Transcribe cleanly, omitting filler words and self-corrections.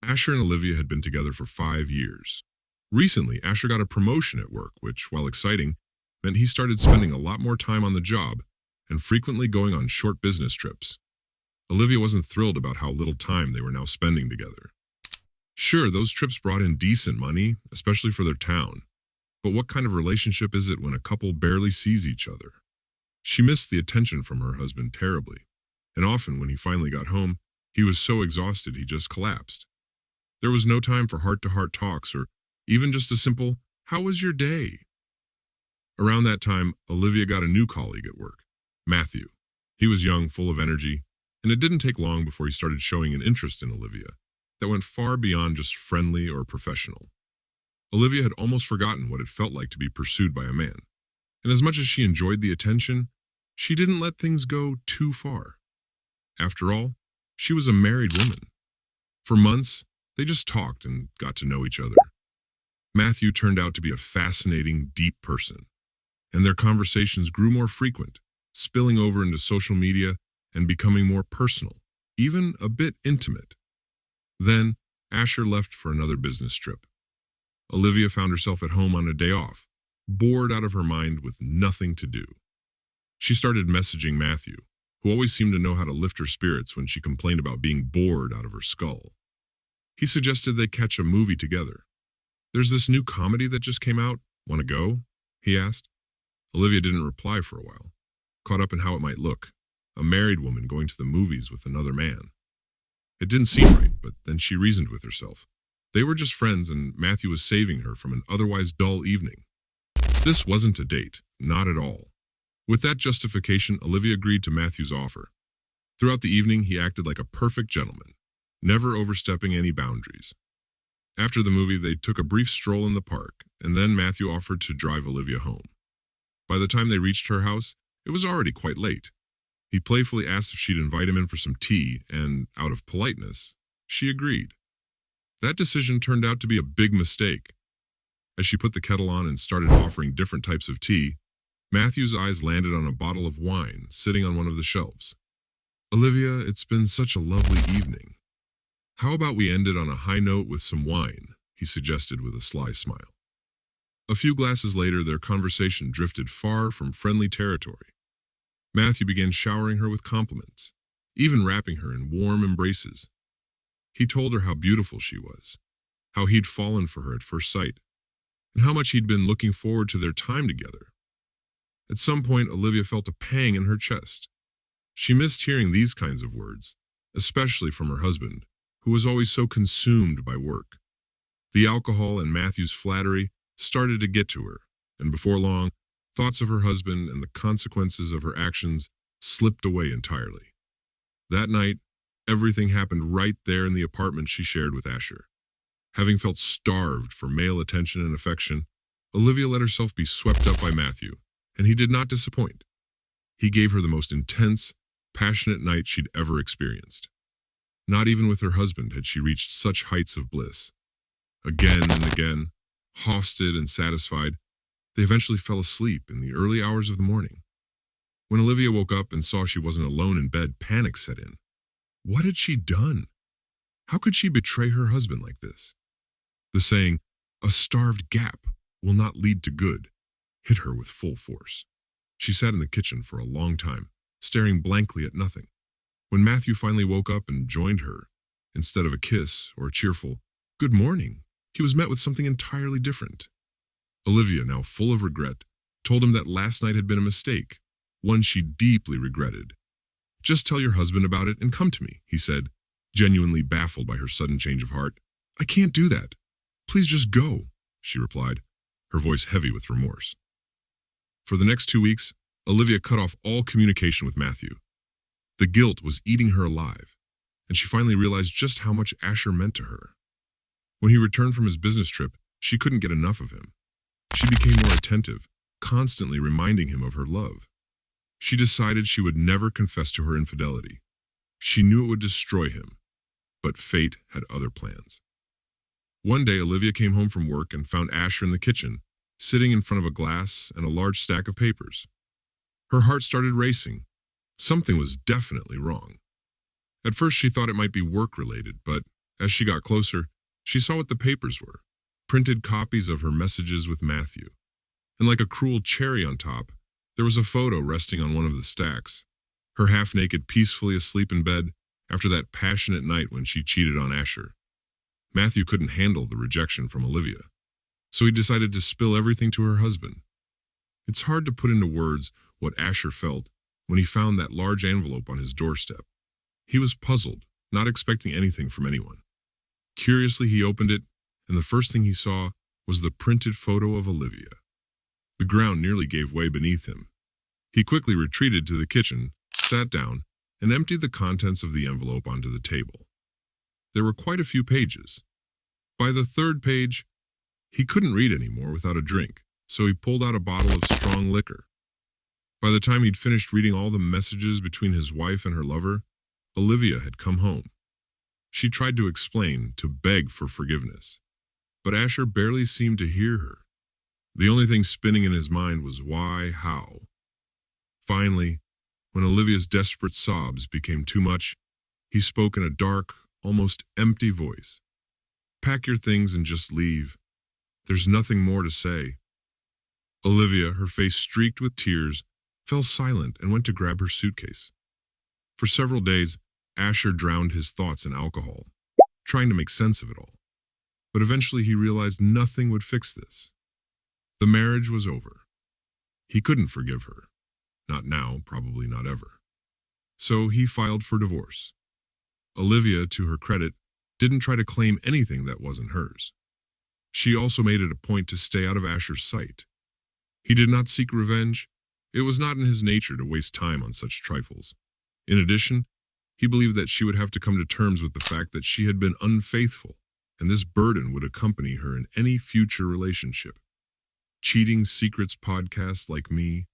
Asher and Olivia had been together for 5 years. Recently, Asher got a promotion at work, which, while exciting, meant he started spending a lot more time on the job and frequently going on short business trips. Olivia wasn't thrilled about how little time they were now spending together. Sure, those trips brought in decent money, especially for their town. But what kind of relationship is it when a couple barely sees each other? She missed the attention from her husband terribly, and often when he finally got home, he was so exhausted he just collapsed. There was no time for heart-to-heart talks or even just a simple, "How was your day?" Around that time, Olivia got a new colleague at work, Matthew. He was young, full of energy, and it didn't take long before he started showing an interest in Olivia that went far beyond just friendly or professional. Olivia had almost forgotten what it felt like to be pursued by a man, and as much as she enjoyed the attention, she didn't let things go too far. After all, she was a married woman. For months, they just talked and got to know each other. Matthew turned out to be a fascinating, deep person, and their conversations grew more frequent, spilling over into social media and becoming more personal, even a bit intimate. Then, Asher left for another business trip. Olivia found herself at home on a day off, bored out of her mind with nothing to do. She started messaging Matthew, who always seemed to know how to lift her spirits when she complained about being bored out of her skull. He suggested they catch a movie together. "There's this new comedy that just came out. Want to go?" he asked. Olivia didn't reply for a while, caught up in how it might look, a married woman going to the movies with another man. It didn't seem right, but then she reasoned with herself. They were just friends and Matthew was saving her from an otherwise dull evening. This wasn't a date, not at all. With that justification, Olivia agreed to Matthew's offer. Throughout the evening, he acted like a perfect gentleman, never overstepping any boundaries. After the movie, they took a brief stroll in the park, and then Matthew offered to drive Olivia home. By the time they reached her house, it was already quite late. He playfully asked if she'd invite him in for some tea, and out of politeness, she agreed. That decision turned out to be a big mistake. As she put the kettle on and started offering different types of tea, Matthew's eyes landed on a bottle of wine sitting on one of the shelves. "Olivia, it's been such a lovely evening. How about we end it on a high note with some wine?" he suggested with a sly smile. A few glasses later, their conversation drifted far from friendly territory. Matthew began showering her with compliments, even wrapping her in warm embraces. He told her how beautiful she was, how he'd fallen for her at first sight, and how much he'd been looking forward to their time together. At some point, Olivia felt a pang in her chest. She missed hearing these kinds of words, especially from her husband, who was always so consumed by work. The alcohol and Matthew's flattery started to get to her, and before long, thoughts of her husband and the consequences of her actions slipped away entirely. That night, everything happened right there in the apartment she shared with Asher. Having felt starved for male attention and affection, Olivia let herself be swept up by Matthew, and he did not disappoint. He gave her the most intense, passionate night she'd ever experienced. Not even with her husband had she reached such heights of bliss. Again and again, hosted and satisfied, they eventually fell asleep in the early hours of the morning. When Olivia woke up and saw she wasn't alone in bed, panic set in. What had she done? How could she betray her husband like this? The saying, "a starved gap will not lead to good," hit her with full force. She sat in the kitchen for a long time, staring blankly at nothing. When Matthew finally woke up and joined her, instead of a kiss or a cheerful, "Good morning," he was met with something entirely different. Olivia, now full of regret, told him that last night had been a mistake, one she deeply regretted. "Just tell your husband about it and come to me," he said, genuinely baffled by her sudden change of heart. "I can't do that. Please just go," she replied, her voice heavy with remorse. For the next 2 weeks, Olivia cut off all communication with Matthew. The guilt was eating her alive, and she finally realized just how much Asher meant to her. When he returned from his business trip, she couldn't get enough of him. She became more attentive, constantly reminding him of her love. She decided she would never confess to her infidelity. She knew it would destroy him, but fate had other plans. One day, Olivia came home from work and found Asher in the kitchen, sitting in front of a glass and a large stack of papers. Her heart started racing. Something was definitely wrong. At first, she thought it might be work-related, but As she got closer, she saw what the papers were, printed copies of her messages with Matthew. And like a cruel cherry on top, there was a photo resting on one of the stacks, her half-naked peacefully asleep in bed after that passionate night when she cheated on Asher. Matthew couldn't handle the rejection from Olivia, so he decided to spill everything to her husband. It's hard to put into words what Asher felt when he found that large envelope on his doorstep. He was puzzled, not expecting anything from anyone. Curiously, he opened it, and the first thing he saw was the printed photo of Olivia. The ground nearly gave way beneath him. He quickly retreated to the kitchen, sat down, and emptied the contents of the envelope onto the table. There were quite a few pages. By the third page, he couldn't read anymore without a drink, so he pulled out a bottle of strong liquor. By the time he'd finished reading all the messages between his wife and her lover, Olivia had come home. She tried to explain, to beg for forgiveness, but Asher barely seemed to hear her. The only thing spinning in his mind was why, how. Finally, when Olivia's desperate sobs became too much, he spoke in a dark, almost empty voice. "Pack your things and just leave. There's nothing more to say." Olivia, her face streaked with tears, fell silent and went to grab her suitcase. For several days, Asher drowned his thoughts in alcohol, trying to make sense of it all. But eventually he realized nothing would fix this. The marriage was over. He couldn't forgive her. Not now, probably not ever. So he filed for divorce. Olivia, to her credit, didn't try to claim anything that wasn't hers. She also made it a point to stay out of Asher's sight. He did not seek revenge. It was not in his nature to waste time on such trifles. In addition, he believed that she would have to come to terms with the fact that she had been unfaithful, and this burden would accompany her in any future relationship. Cheating Secrets podcast like me